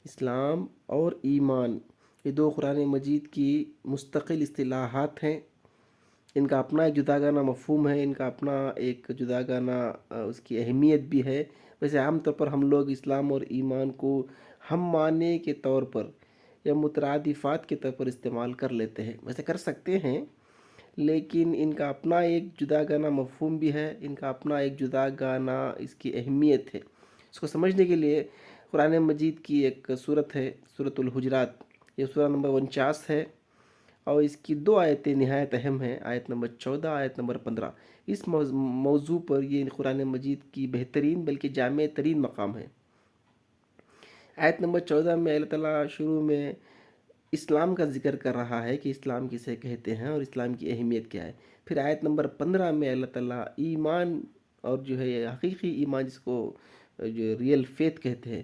اسلام اور ایمان یہ دو قرآن مجید کی مستقل اصطلاحات ہیں. ان کا اپنا ایک جداگانہ مفہوم ہے، ان کا اپنا ایک جداگانہ اس کی اہمیت بھی ہے. ویسے عام طور پر ہم لوگ اسلام اور ایمان کو ہم معنی کے طور پر یا مترادفات کے طور پر استعمال کر لیتے ہیں. ویسے کر سکتے ہیں، لیکن ان کا اپنا ایک جداگانہ مفہوم بھی ہے، ان کا اپنا ایک جداگانہ اس کی اہمیت ہے. اس کو سمجھنے کے لیے قرآن مجید کی ایک صورت ہے، سورۃ الحجرات. یہ سورہ نمبر 49 ہے اور اس کی دو آیتیں نہایت اہم ہیں، آیت نمبر 14، آیت نمبر 15. اس موضوع پر یہ قرآن مجید کی بہترین بلکہ جامع ترین مقام ہے. آیت نمبر 14 میں اللہ تعالیٰ شروع میں اسلام کا ذکر کر رہا ہے کہ اسلام کسے کہتے ہیں اور اسلام کی اہمیت کیا ہے. پھر آیت نمبر 15 میں اللہ تعالیٰ ایمان اور جو ہے حقیقی ایمان، جس کو جو ریئل فیتھ کہتے ہیں،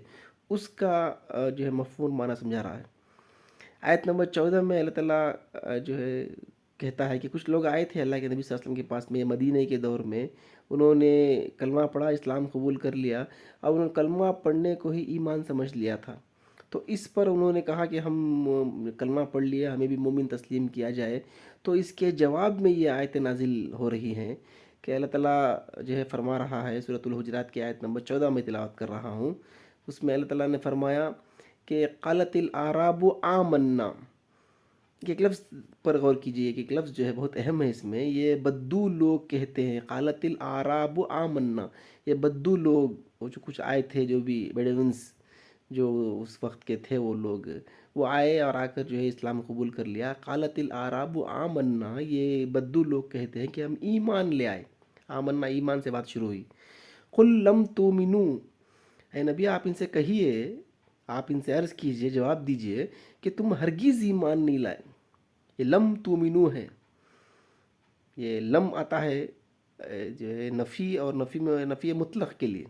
اس کا جو ہے مفہوم معنی سمجھا رہا ہے. آیت نمبر 14 میں اللہ تعالیٰ جو ہے کہتا ہے کہ کچھ لوگ آئے تھے اللہ کے نبی صلی اللہ علیہ وسلم کے پاس میں مدینہ کے دور میں. انہوں نے کلمہ پڑھا، اسلام قبول کر لیا، اور انہوں نے کلمہ پڑھنے کو ہی ایمان سمجھ لیا تھا. تو اس پر انہوں نے کہا کہ ہم کلمہ پڑھ لیا، ہمیں بھی مومن تسلیم کیا جائے. تو اس کے جواب میں یہ آیت نازل ہو رہی ہیں کہ اللہ تعالیٰ جو ہے فرما رہا ہے، سورۃ الحجرات کی آیت نمبر 14 میں تلاوت کر رہا ہوں. اس میں اللہ تعالیٰ نے فرمایا کہ قالت الاعراب آمنا. کہ ایک لفظ پر غور کیجئے کہ ایک لفظ جو ہے بہت اہم ہے. اس میں یہ بدو لوگ کہتے ہیں، قالت الاعراب آمنا. یہ بدو لوگ، وہ جو کچھ آئے تھے، جو بھی بیڈوینس جو اس وقت کے تھے، وہ لوگ وہ آئے اور آ کر جو ہے اسلام قبول کر لیا. قالت الاعراب آمنا، یہ بدو لوگ کہتے ہیں کہ ہم ایمان لے آئے. آمنا، ایمان سے بات شروع ہوئی. قل لم تؤمنوا، اے نبی آپ ان سے کہیے، آپ ان سے عرض کیجئے، جواب دیجئے کہ تم ہرگز ایمان نہیں لائے. یہ لم تؤمنوا ہے، یہ لم آتا ہے جو ہے نفی، اور نفی میں نفی مطلق کے لیے.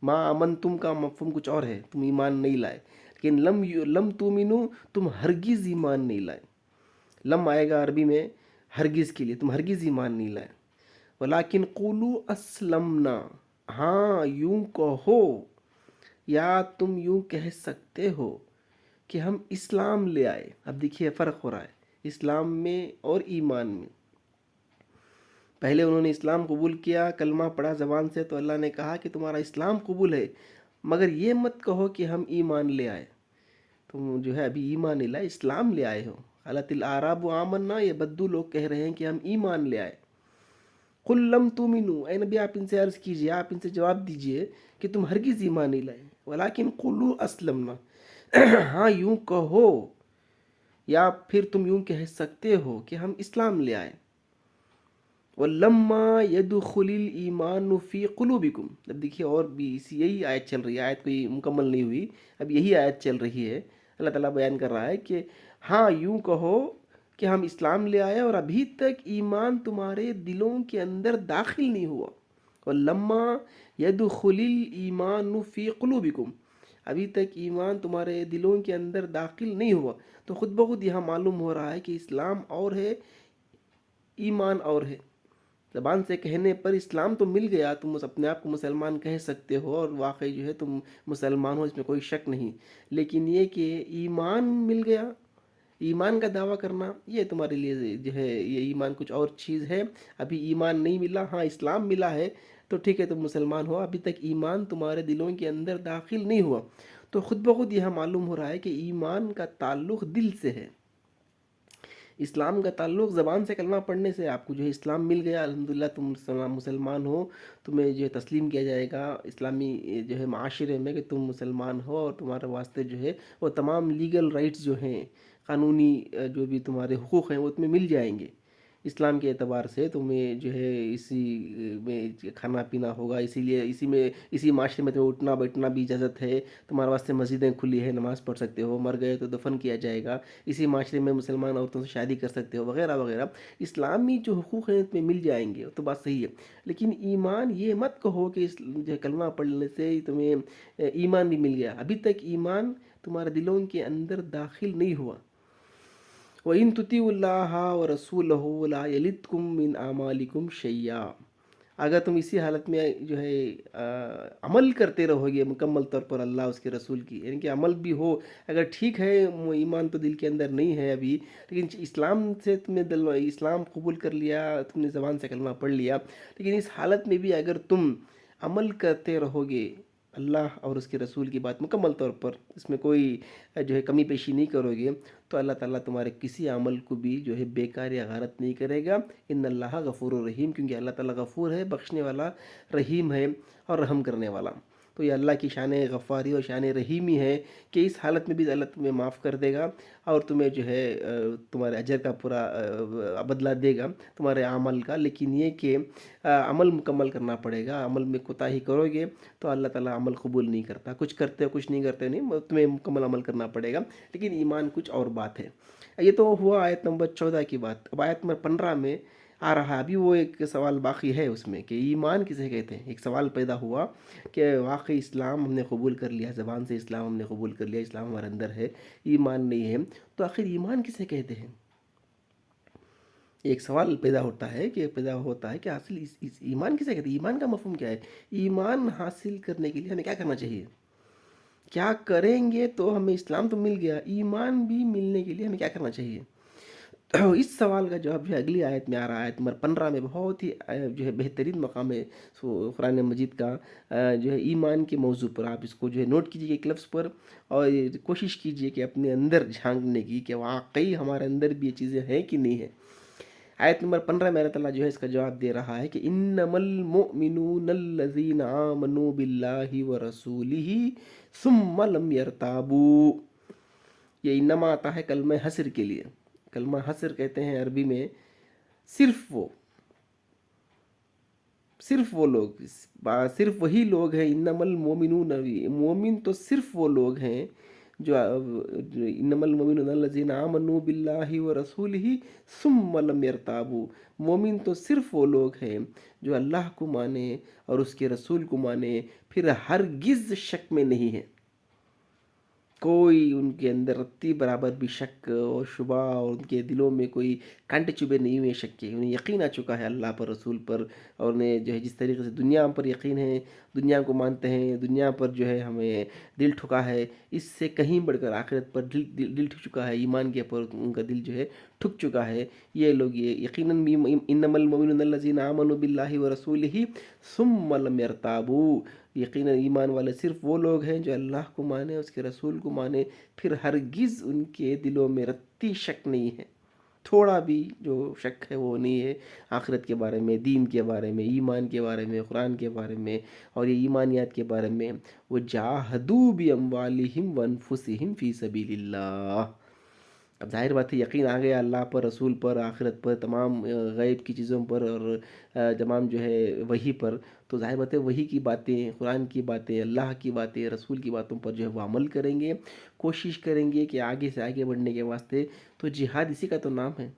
ما امنتم کا مفہوم کچھ اور ہے، تم ایمان نہیں لائے. لیکن لم تؤمنوا، تم ہرگز ایمان نہیں لائے. لم آئے گا عربی میں ہرگز کے لیے، تم ہرگز ایمان نہیں لائے. ولیکن قولوا اسلمنا، ہاں یوں کہو، یا تم یوں کہہ سکتے ہو کہ ہم اسلام لے آئے. اب دیکھیے فرق ہو رہا ہے اسلام میں اور ایمان میں. پہلے انہوں نے اسلام قبول کیا، کلمہ پڑھا زبان سے، تو اللہ نے کہا کہ تمہارا اسلام قبول ہے، مگر یہ مت کہو کہ ہم ایمان لے آئے. تم جو ہے ابھی ایمان نہیں لائے، اسلام لے آئے ہو. قالت الاعراب آمنا، یہ بدو لوگ کہہ رہے ہیں کہ ہم ایمان لے آئے. قل لم تؤمنوا، اے نبی آپ ان سے عرض کیجئے، آپ ان سے جواب دیجئے کہ تم ہرگز ایمان نہیں لائے. ولیکن قولوا اسلمنا، ہاں یوں کہو، یا پھر تم یوں کہہ سکتے ہو کہ ہم اسلام لے آئے. وَلَمَّا يَدْخُلِ الْإِيمَانُ فِي قُلُوبِكُمْ. اب دیکھیے اور بھی یہی آیت چل رہی ہے، آیت کوئی مکمل نہیں ہوئی، اب یہی آیت چل رہی ہے. اللہ تعالیٰ بیان کر رہا ہے کہ ہاں یوں کہو کہ ہم اسلام لے آئے اور ابھی تک ایمان تمہارے دلوں کے اندر داخل نہیں ہوا. وَلَمَّا يَدْخُلِ الْإِيمَانُ فِي قُلُوبِكُمْ، ابھی تک ایمان تمہارے دلوں کے اندر داخل نہیں ہوا. تو خود بخود یہاں معلوم ہو رہا ہے کہ اسلام اور ہے، ایمان اور ہے. زبان سے کہنے پر اسلام تو مل گیا، تم اپنے آپ کو مسلمان کہہ سکتے ہو اور واقعی جو ہے تم مسلمان ہو، اس میں کوئی شک نہیں. لیکن یہ کہ ایمان مل گیا، ایمان کا دعویٰ کرنا، یہ تمہارے لیے جو ہے یہ ایمان کچھ اور چیز ہے. ابھی ایمان نہیں ملا، ہاں اسلام ملا ہے تو ٹھیک ہے تم مسلمان ہو، ابھی تک ایمان تمہارے دلوں کے اندر داخل نہیں ہوا. تو خود بخود یہاں معلوم ہو رہا ہے کہ ایمان کا تعلق دل سے ہے. اسلام کا تعلق زبان سے کلمہ پڑھنے سے، آپ کو جو ہے اسلام مل گیا، الحمدللہ تم مسلمان ہو، تمہیں جو ہے تسلیم کیا جائے گا اسلامی جو ہے معاشرے میں کہ تم مسلمان ہو، اور تمہارے واسطے جو ہے وہ تمام لیگل رائٹس جو ہیں، قانونی جو بھی تمہارے حقوق ہیں وہ تمہیں مل جائیں گے. اسلام کے اعتبار سے تمہیں جو ہے اسی میں کھانا پینا ہوگا، اسی لیے اسی معاشرے میں تمہیں اٹھنا بیٹھنا بھی اجازت ہے. تمہارے واسطے مسجدیں کھلی ہیں، نماز پڑھ سکتے ہو، مر گئے تو دفن کیا جائے گا. اسی معاشرے میں مسلمان عورتوں سے شادی کر سکتے ہو، وغیرہ وغیرہ. اسلامی جو حقوق ہیں تمہیں مل جائیں گے، تو بات صحیح ہے. لیکن ایمان یہ مت کہو کہ جو ہے کلمہ پڑھنے سے تمہیں ایمان بھی مل گیا، ابھی تک ایمان تمہارے دلوں کے اندر داخل نہیں ہوا. وَإِن تُطِيعُوا اللَّهَ وَرَسُولَهُ لَا يَلِتْكُم مِّنْ أَعْمَالِكُمْ شَيْئًا. اگر تم اسی حالت میں جو ہے عمل کرتے رہو گے مکمل طور پر اللہ اس کے رسول کی، یعنی کہ عمل بھی ہو، اگر ٹھیک ہے وہ ایمان تو دل کے اندر نہیں ہے ابھی، لیکن اسلام سے تم نے اسلام قبول کر لیا، تم نے زبان سے کلمہ پڑھ لیا، لیکن اس حالت میں بھی اگر تم عمل کرتے رہو گے اللہ اور اس کے رسول کی بات مکمل طور پر، اس میں کوئی جو ہے کمی پیشی نہیں کرو گے، تو اللہ تعالیٰ تمہارے کسی عمل کو بھی جو ہے بیکار یا غارت نہیں کرے گا۔ ان اللہ غفور الرحیم، کیونکہ اللہ تعالیٰ غفور ہے، بخشنے والا، رحیم ہے اور رحم کرنے والا۔ تو یہ اللہ کی شان غفاری اور شان رحیمی ہے کہ اس حالت میں بھی اللہ تمہیں معاف کر دے گا اور تمہیں جو ہے تمہارے اجر کا پورا بدلہ دے گا تمہارے عمل کا، لیکن یہ کہ عمل مکمل کرنا پڑے گا۔ عمل میں کوتاہی کرو گے تو اللہ تعالیٰ عمل قبول نہیں کرتا، کچھ کرتے ہو کچھ نہیں کرتے نہیں، تمہیں مکمل عمل کرنا پڑے گا، لیکن ایمان کچھ اور بات ہے۔ یہ تو ہوا آیت نمبر 14 کی بات۔ اب آیت نمبر 15 میں آ رہا ہے، ابھی وہ ایک سوال باقی ہے اس میں کہ ایمان کسے کہتے ہیں۔ ایک سوال پیدا ہوا کہ واقعی اسلام ہم نے قبول کر لیا، زبان سے اسلام ہم نے قبول کر لیا، اسلام ہمارے اندر ہے، ایمان نہیں ہے، تو آخر ایمان کسے کہتے ہیں؟ ایک سوال پیدا ہوتا ہے کہ اصل اس ایمان کسے کہتے ہیں، ایمان کا مفہوم کیا ہے، ایمان حاصل کرنے کے لیے ہمیں کیا کرنا چاہیے، کیا کریں گے تو ہمیں اسلام تو مل گیا، ایمان بھی ملنے کے لیے ہمیں کیا کرنا چاہیے؟ تو اس سوال کا جواب جو ہے اگلی آیت میں آ رہا ہے، آیت نمبر 15 میں بہت ہی جو ہے بہترین مقام ہے قرآن مجید کا جو ہے ایمان کے موضوع پر۔ آپ اس کو جو ہے نوٹ کیجیے ایک لفظ پر اور کوشش کیجیے کہ اپنے اندر جھانکنے کی کہ واقعی ہمارے اندر بھی یہ چیزیں ہیں کہ نہیں ہیں۔ آیت نمبر 15 میں اللہ تعالیٰ جو ہے اس کا جواب دے رہا ہے کہ انما المؤمنون الذین آمنوا باللہ ورسولہ ثم لم یرتابوا۔ یہ انما آتا ہے کلمہ حصر کے لیے، کلمہ حصر کہتے ہیں عربی میں صرف وہ لوگ، صرف وہی لوگ ہیں، انما المؤمنون، مومن تو صرف وہ لوگ ہیں جو انما المؤمنون الذین آمنوا باللہ ورسولہ ثم لم یرتابوا، مومن تو صرف وہ لوگ ہیں جو اللہ کو مانے اور اس کے رسول کو مانے، پھر ہرگز شک میں نہیں ہے، کوئی ان کے اندر رتی برابر بھی شک اور شبہ اور ان کے دلوں میں کوئی کانٹے چبھے نہیں ہوئے شک کے، انہیں یقین آ چکا ہے اللہ پر، رسول پر، اور انہیں جو ہے جس طریقے سے دنیا پر یقین ہے، دنیا کو مانتے ہیں، دنیا پر جو ہے ہمیں دل ٹھکا ہے، اس سے کہیں بڑھ کر آخرت پر دل ٹھک چکا ہے، ایمان کے اوپر ان کا دل جو ہے ٹھک چکا ہے۔ یہ لوگ یہ یقیناً انما المؤمنون الذین آمنوا باللہ ورسولہ ثم لم یرتابوا، یقیناً ایمان والے صرف وہ لوگ ہیں جو اللہ کو مانے، اس کے رسول کو مانے، پھر ہرگز ان کے دلوں میں رتی شک نہیں ہے، تھوڑا بھی جو شک ہے وہ نہیں ہے آخرت کے بارے میں، دین کے بارے میں، ایمان کے بارے میں، قرآن کے بارے میں اور یہ ایمانیات کے بارے میں۔ وَجَاهَدُوا بِأَمْوَالِهِمْ وَأَنفُسِهِمْ فِي سَبِيلِ اللَّهِ۔ اب ظاہر بات ہے یقین آ گیا اللہ پر، رسول پر، آخرت پر، تمام غیب کی چیزوں پر اور تمام جو ہے وحی پر، تو ظاہر بات ہے وحی کی باتیں، قرآن کی باتیں، اللہ کی باتیں، رسول کی باتوں پر جو ہے وہ عمل کریں گے، کوشش کریں گے کہ آگے سے آگے بڑھنے کے واسطے۔ تو جہاد اسی کا تو نام ہے،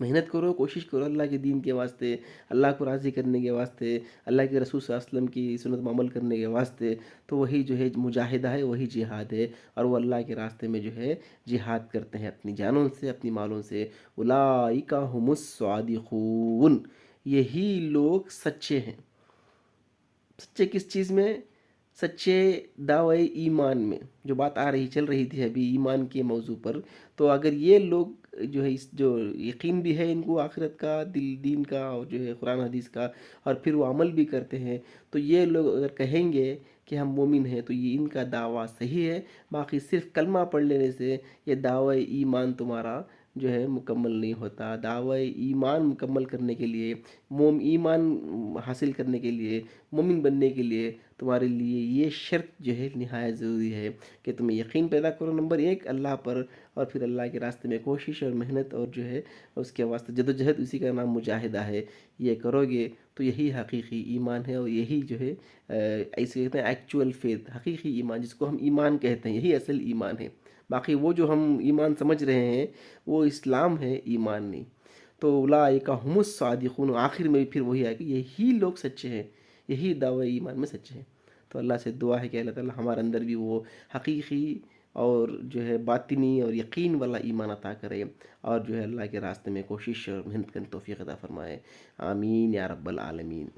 محنت کرو، کوشش کرو اللہ کے دین کے واسطے، اللہ کو راضی کرنے کے واسطے، اللہ کے رسول صلی اللہ علیہ وسلم کی سنت میں عمل کرنے کے واسطے، تو وہی جو ہے مجاہدہ ہے، وہی جہاد ہے، اور وہ اللہ کے راستے میں جو ہے جہاد کرتے ہیں اپنی جانوں سے، اپنی مالوں سے۔ اولئک هم الصادقون، یہی لوگ سچے ہیں۔ سچے کس چیز میں؟ سچے دعوی ایمان میں، جو بات چل رہی تھی ابھی ایمان کے موضوع پر۔ تو اگر یہ لوگ جو ہے جو یقین بھی ہے ان کو آخرت کا، دین کا اور جو ہے قرآن حدیث کا، اور پھر وہ عمل بھی کرتے ہیں، تو یہ لوگ اگر کہیں گے کہ ہم مومن ہیں تو یہ ان کا دعویٰ صحیح ہے۔ باقی صرف کلمہ پڑھ لینے سے یہ دعوی ایمان تمہارا جو ہے مکمل نہیں ہوتا۔ دعوی ایمان مکمل کرنے کے لیے، ایمان حاصل کرنے کے لیے، مومن بننے کے لیے تمہارے لیے یہ شرط جو ہے نہایت ضروری ہے کہ تم یقین پیدا کرو نمبر 1 اللہ پر، اور پھر اللہ کے راستے میں کوشش اور محنت اور جو ہے اس کے واسطے جدوجہد، اسی کا نام مجاہدہ ہے۔ یہ کرو گے تو یہی حقیقی ایمان ہے، اور یہی جو ہے ایسے کہتے ہیں ایکچوئل فیتھ، حقیقی ایمان جس کو ہم ایمان کہتے ہیں، یہی اصل ایمان ہے۔ باقی وہ جو ہم ایمان سمجھ رہے ہیں وہ اسلام ہے، ایمان نہیں۔ تو اولئک هم الصادقون، آخر میں پھر وہی ہے کہ یہی لوگ سچے ہیں، یہی دعوی ایمان میں سچے ہیں۔ تو اللہ سے دعا ہے کہ اللہ تعالی ہمارے اندر بھی وہ حقیقی اور جو ہے باطنی اور یقین والا ایمان عطا کرے، اور جو ہے اللہ کے راستے میں کوشش اور محنت کرنے کی توفیق عطا فرمائے۔ آمین یا رب العالمین۔